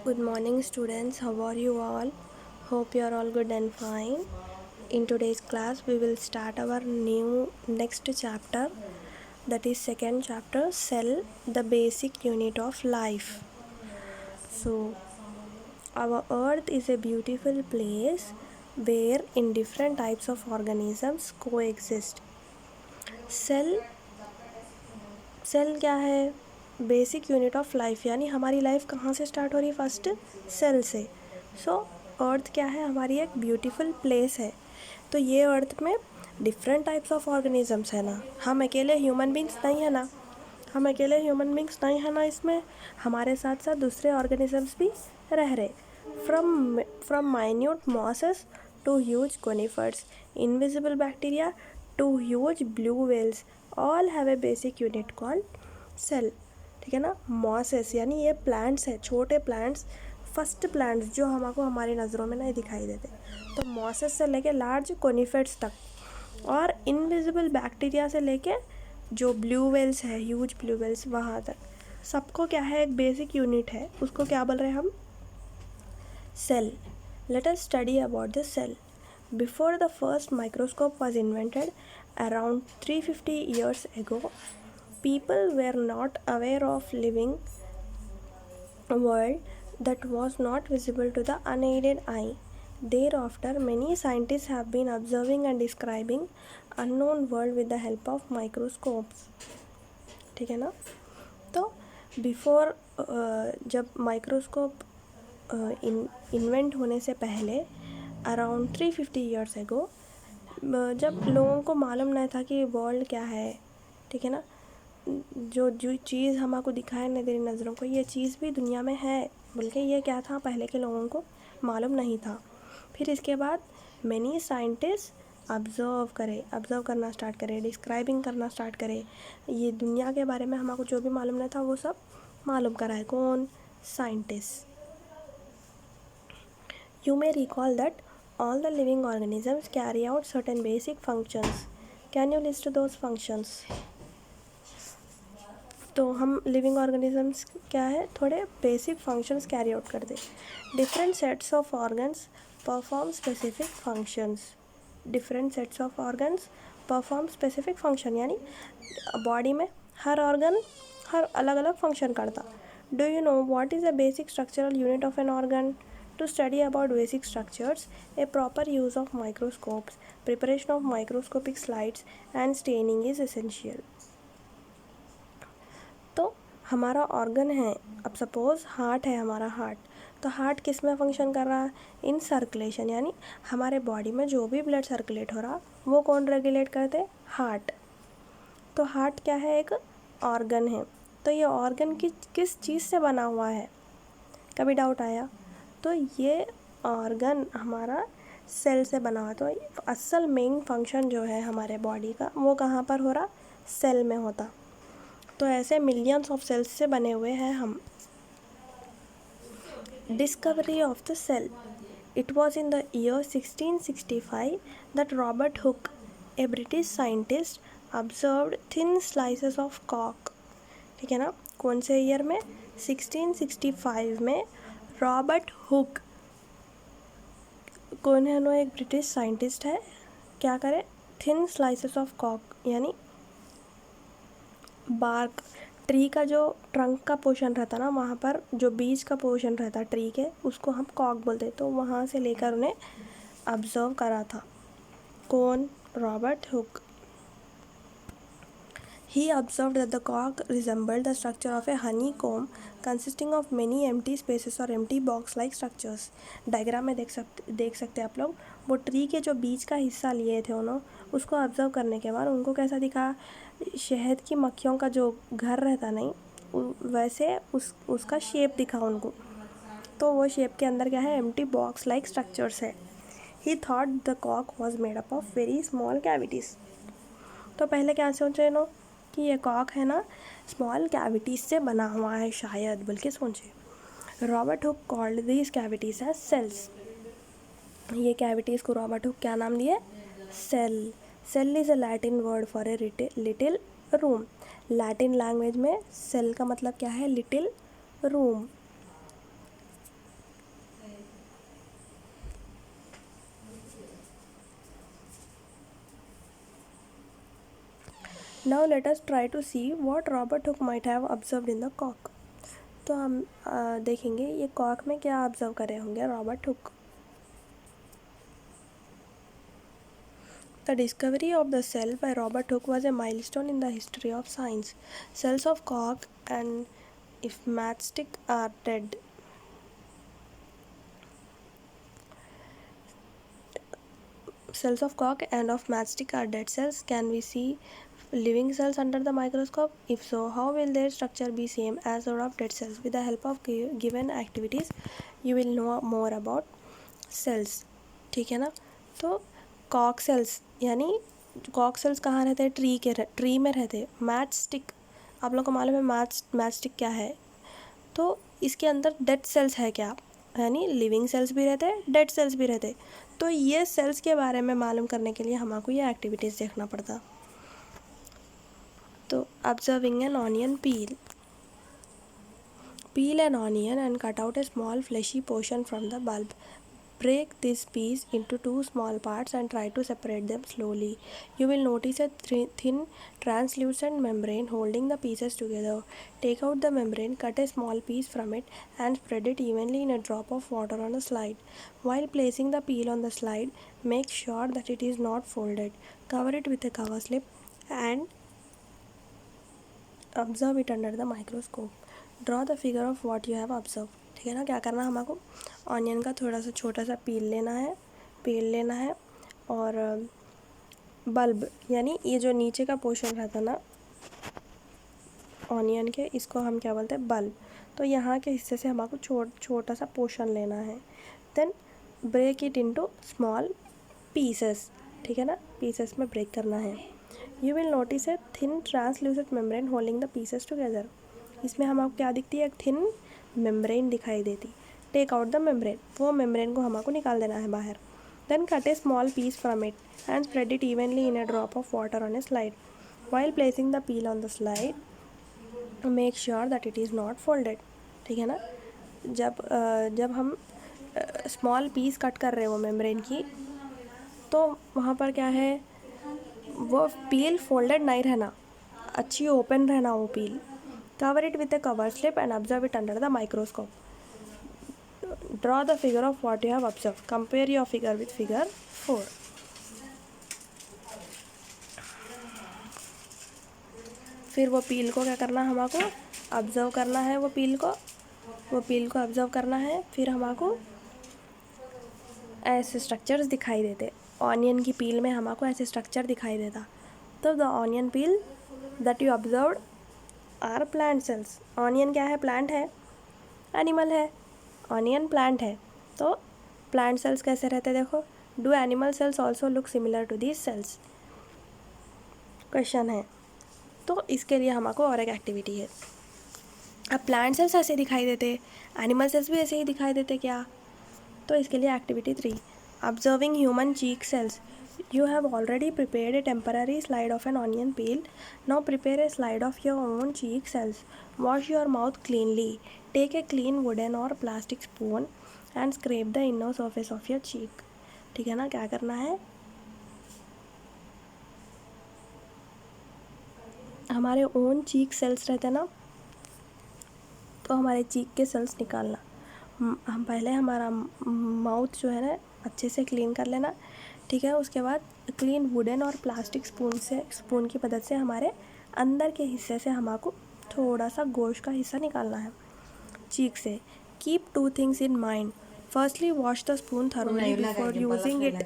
Good morning, students. How are you all? Hope you are all good and fine. In today's class, we will start our new next chapter, that is second chapter, Cell, the basic unit of life. So, our Earth is a beautiful place where in different types of organisms coexist. Cell क्या है? Basic unit of life, यानी हमारी life कहाँ से start हो रही है? First cell से. सो अर्थ क्या है? हमारी एक ब्यूटीफुल प्लेस है. तो ये अर्थ में डिफरेंट टाइप्स ऑफ ऑर्गेनिजम्स है ना. हम अकेले ह्यूमन बींग्स नहीं है ना. इसमें हमारे साथ साथ दूसरे ऑर्गेनिजम्स भी रह रहे. From minute mosses to huge conifers, invisible bacteria to huge blue whales, all have a basic unit called cell. ठीक है ना. मॉसेस यानी ये प्लांट्स है, छोटे प्लांट्स, फर्स्ट प्लांट्स जो हमको हमारी नज़रों में नहीं दिखाई देते. तो मॉसेस से लेके लार्ज कोनिफेट्स तक, और इनविजिबल बैक्टीरिया से लेके जो ब्लू वेल्स है, ह्यूज ब्लू वेल्स, वहाँ तक सबको क्या है? एक बेसिक यूनिट है. उसको क्या बोल रहे हैं हम? Cell. Let us study about the cell. Before the first microscope was invented around 350 years ago, people were not aware of living world that was not visible to the unaided eye. Thereafter, many scientists have been observing and describing unknown world with the help of microscopes. ठीक है ना. तो before जब microscope invent होने से पहले around 350 years ago, जब लोगों को मालूम नहीं था कि वर्ल्ड क्या है. ठीक है ना. जो चीज़ हमको दिखाई नहीं दे रही नज़रों को, ये चीज़ भी दुनिया में है, बल्कि ये क्या था पहले के लोगों को मालूम नहीं था. फिर इसके बाद मैनी साइंटिस्ट ऑब्ज़र्व करना स्टार्ट करे, डिस्क्राइबिंग करना स्टार्ट करे. ये दुनिया के बारे में हमको जो भी मालूम नहीं था वो सब मालूम कराए. कौन? Scientist. You may recall that all the living organisms carry out certain basic functions. Can you list those functions? तो हम लिविंग ऑर्गेनिजम्स क्या है? थोड़े बेसिक फंक्शंस कैरी आउट कर दे. Different sets of organs perform specific functions. Different sets of organs perform specific function, यानी body में हर ऑर्गन हर अलग अलग फंक्शन करता. Do you know what is the basic structural unit of an organ? To study about basic structures, a proper use of microscopes, preparation of microscopic slides and staining is essential. तो हमारा organ है, अब suppose heart है हमारा. Heart, तो heart किस में function कर रहा है? इन सर्कुलेशन, यानी हमारे बॉडी में जो भी ब्लड सर्कुलेट हो रहा वो कौन रेगुलेट करते? हार्ट. तो हार्ट क्या है? एक ऑर्गन है. तो ये ऑर्गन किस चीज़ से बना हुआ है? कभी डाउट आया? तो ये ऑर्गन हमारा सेल से बना हुआ. तो असल मेन फंक्शन जो है हमारे बॉडी का वो कहाँ पर हो रहा? सेल में होता. तो ऐसे मिलियंस ऑफ सेल्स से बने हुए हैं हम. Discovery of the cell. It was in the year 1665 that Robert Hooke, a British scientist, observed thin slices of कॉक. ठीक है ना. कौन से ईयर में? 1665 में. रॉबर्ट हुक कौन है? नो एक ब्रिटिश साइंटिस्ट है. क्या करे? थिन स्लाइसेस ऑफ कॉक, यानी बार्क, ट्री का जो ट्रंक का पोर्शन रहता ना, वहाँ पर जो बीज का पोर्शन रहता ट्री के, उसको हम कॉक बोलते. तो वहाँ से लेकर उन्हें ऑब्जर्व करा था. कौन? Robert Hooke. He observed that the cock resembled the structure of a honeycomb consisting of many empty spaces or empty box-like structures. Diagram में देख सकते हैं आप लोग. वो ट्री के जो बीज का हिस्सा लिए थे उन्होंने, उसको ऑब्जर्व करने के बाद उनको कैसा दिखा? शहद की मक्खियों का जो घर रहता नहीं, वैसे उसका शेप दिखा उनको. तो वो शेप के अंदर क्या है? एम्प्टी बॉक्स लाइक स्ट्रक्चर्स है. He thought the cock was made up of very small cavities. तो पहले क्या सोचे नो कि ये कॉक है ना स्मॉल कैविटीज से बना हुआ है शायद, बल्कि सोचे. Robert Hooke called these cavities as cells. ये कैविटीज़ को रॉबर्ट हुक क्या नाम दिए? Cell. Cell is a Latin word for a little room. Latin language में सेल का मतलब क्या है? Little room. Now let us try to see what Robert Hooke might have observed in the कॉक। तो हम देखेंगे ये कॉक में क्या ऑब्जर्व करे होंगे Robert Hooke. The discovery of the cell by Robert Hooke was a milestone in the history of science. Cells of cork and if matchstick are dead. Cells of cork and of matchstick are dead cells. Can we see living cells under the microscope? If so, how will their structure be same as that of dead cells? With the help of given activities, you will know more about cells. ठीक है ना। तो Kock sales यानी Kock sales कहाँ रहते हैं? Tree में रहते हैं। मैच स्टिक, आप लोग को मालूम है मैच स्टिक क्या है? तो इसके अंदर डेड सेल्स है क्या, यानी लिविंग सेल्स भी रहते हैं, डेड सेल्स भी रहते हैं। तो ये सेल्स के बारे में मालूम करने के लिए हमको ये एक्टिविटीज़ देखना पड़ता। तो observing an onion peel an onion and cut out a small fleshy portion from the bulb. Break this piece into 2 small parts and try to separate them slowly. You will notice a thin translucent membrane holding the pieces together. Take out the membrane, cut a small piece from it and spread it evenly in a drop of water on a slide. While placing the peel on the slide, make sure that it is not folded. Cover it with a cover slip and observe it under the microscope. Draw the figure of what you have observe. ठीक है ना। क्या करना है हमको? Onion का थोड़ा सा छोटा सा पील लेना है और बल्ब यानी ये जो नीचे का पोर्शन रहता ना ऑनियन के, इसको हम क्या बोलते हैं? बल्ब। तो यहाँ के हिस्से से हमको छोटा सा पोर्शन लेना है। Then break it into small pieces. ठीक है ना। पीसेस में ब्रेक करना है। You will notice a thin translucent membrane holding the pieces together. इसमें हमको क्या दिखती है? एक थिन मेम्ब्रेन दिखाई देती। टेक आउट द मेम्ब्रेन, वो मेम्ब्रेन को हमको निकाल देना है बाहर। Then cut a small piece from it and spread it evenly in a drop of water on a slide. While placing the peel on the slide make sure that it is not folded. ठीक है ना। जब हम small piece cut कर रहे हो membrane की, तो वहाँ पर क्या है? वो पील फोल्डेड नहीं रहना, अच्छी ओपन रहना वो पील। Cover it with a cover slip and observe it under the microscope. Draw the figure of what you have observed. Compare your figure with figure 4. फिर वो पील को क्या करना है? हमको ऑब्जर्व करना है। वो पील को ऑब्जर्व करना है। फिर हमको ऐसे स्ट्रक्चर्स दिखाई देते। ऑनियन की पील में हमको ऐसे स्ट्रक्चर दिखाई देता। तो the onion peel that you observed are plant cells. Onion क्या है? प्लांट है, एनिमल है। ऑनियन प्लांट है। तो प्लांट सेल्स कैसे रहते? देखो, do animal cells also look similar to these cells? Question है। तो इसके लिए हमको और एक एक्टिविटी है। अब प्लांट सेल्स ऐसे दिखाई देते, एनिमल सेल्स भी ऐसे ही दिखाई देते क्या? तो इसके लिए activity 3, observing human cheek cells. You have already prepared a temporary slide of an onion peel. Now prepare a slide of your own cheek cells. Wash your mouth cleanly. Take a clean wooden or plastic spoon and scrape the inner surface of your cheek. ठीक है ना। क्या करना है? हमारे own चीक sales रहते हैं ना, तो हमारे चीक के सेल्स निकालना। हम पहले हमारा माउथ जो है ना अच्छे से क्लीन कर लेना। ठीक है। उसके बाद क्लीन वुडन और प्लास्टिक स्पून की मदद से हमारे अंदर के हिस्से से हमको थोड़ा सा गोश्त का हिस्सा निकालना है चीक से। Keep 2 things in mind. Firstly wash the spoon thoroughly before using it.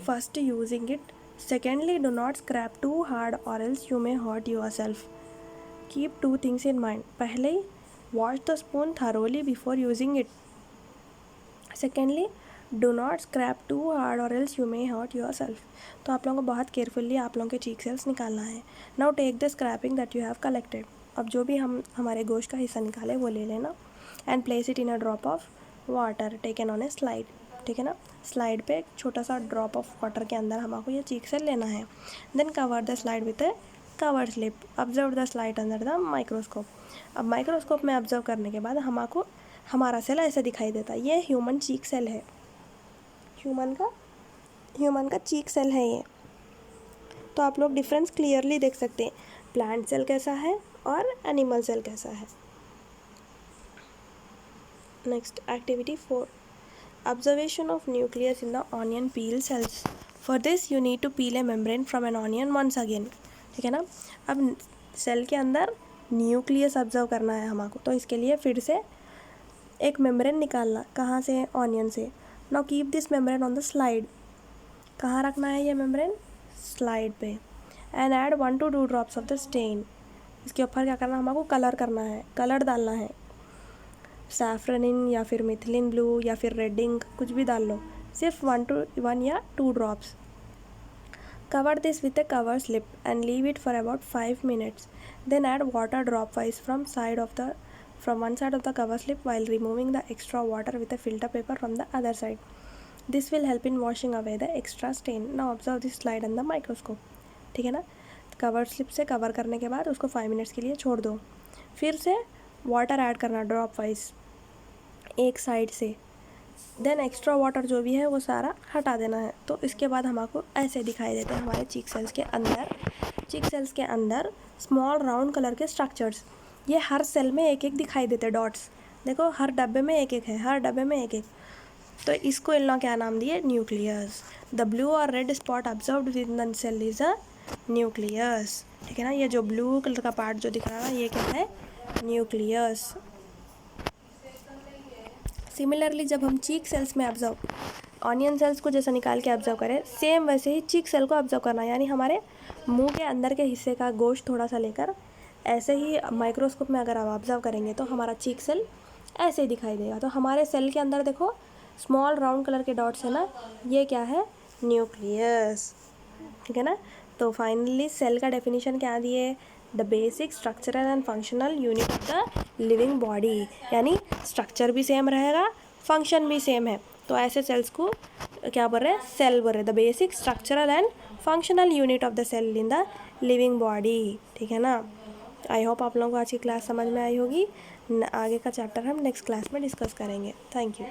First using it. Secondly, do not scrape too hard or else you may hurt yourself. Keep 2 things in mind. पहले wash the spoon thoroughly before using it. Secondly, do not scrape too hard or else you may hurt yourself. तो आप लोगों को बहुत carefully आप लोगों के चीक cells निकालना है। Now take the scraping that you have collected. अब जो भी हम हमारे गोश्त का हिस्सा निकाले वो ले लेना and place it in a drop of water taken on a slide. ठीक है ना। स्लाइड पे एक छोटा सा ड्रॉप ऑफ वाटर के अंदर हमको ये चीक सेल लेना है। Then cover the slide with a cover slip. Observe the slide under the microscope. अब माइक्रोस्कोप में ऑब्जर्व करने के बाद हमको हमारा सेल ऐसे दिखाई देता है। ये ह्यूमन चीक सेल है। ह्यूमन का चीक सेल है ये। तो आप लोग डिफरेंस क्लियरली देख सकते हैं। प्लांट सेल कैसा है और एनिमल सेल कैसा है। Next activity 4, observation of nucleus in the onion peel cells. For this you need to peel a membrane from an onion once again. ठीक है ना, अब सेल के अंदर न्यूक्लियस ऑब्जर्व करना है हमको, तो इसके लिए फिर से एक मेम्ब्रेन निकालना, कहाँ से, ऑनियन से। Now keep this membrane on the slide, कहाँ रखना है ये मेम्ब्रेन, स्लाइड पे। And add 1 to 2 drops of the stain, इसके ऊपर क्या करना, हमको कलर करना है, कलर डालना है, सैफ्रनिन या फिर मिथिलिन ब्लू या फिर रेड इंक, कुछ भी डाल लो, सिर्फ 1 या 2 drops. Cover this with a cover slip and leave it for about 5 minutes. Then add water dropwise from one side of the cover slip while removing the extra water with a filter paper from the other side. This will help in washing away the extra stain. Now observe this slide on the microscope. ठीक है ना, cover slip से cover करने के बाद उसको 5 minutes के लिए छोड़ दो, फिर से वाटर ऐड करना ड्रॉप वाइज एक साइड से, देन एक्स्ट्रा वाटर जो भी है वो सारा हटा देना है। तो इसके बाद हमको ऐसे दिखाई देते हैं हमारे चीक सेल्स के अंदर स्मॉल राउंड कलर के स्ट्रक्चर्स, ये हर सेल में एक एक दिखाई देते डॉट्स, देखो हर डब्बे में एक एक है, हर डब्बे में एक एक। तो इसको इन लोग क्या नाम दिए, न्यूक्लियस। द ब्लू और red spot observed with the cell is a nucleus. ठीक है ना, ये जो ब्लू कलर का पार्ट जो दिख रहा है ये क्या है, न्यूक्लियस। सिमिलरली जब हम चीक सेल्स में ऑब्जर्व, ऑनियन सेल्स को जैसा निकाल के ऑब्जर्व करें, सेम वैसे ही चीक सेल को ऑब्जर्व करना, यानी हमारे मुंह के अंदर के हिस्से का गोश्त थोड़ा सा लेकर ऐसे ही माइक्रोस्कोप में अगर आप ऑब्जर्व करेंगे तो हमारा चीक सेल ऐसे ही दिखाई देगा। तो हमारे सेल के अंदर देखो स्मॉल राउंड कलर के डॉट्स है ना, ये क्या है, न्यूक्लियस। ठीक है ना, तो फाइनली सेल का डेफिनेशन क्या दिए, the basic structural and functional unit of the living body, यानी स्ट्रक्चर भी सेम रहेगा, फंक्शन भी सेम है। तो ऐसे सेल्स को क्या बोल रहे हैं, सेल बोल रहे हैं, the basic structural and functional unit of the cell in the living body. ठीक है ना, आई होप आप लोगों को आज की क्लास समझ में आई होगी। आगे का चैप्टर हम नेक्स्ट क्लास में डिस्कस करेंगे। Thank you.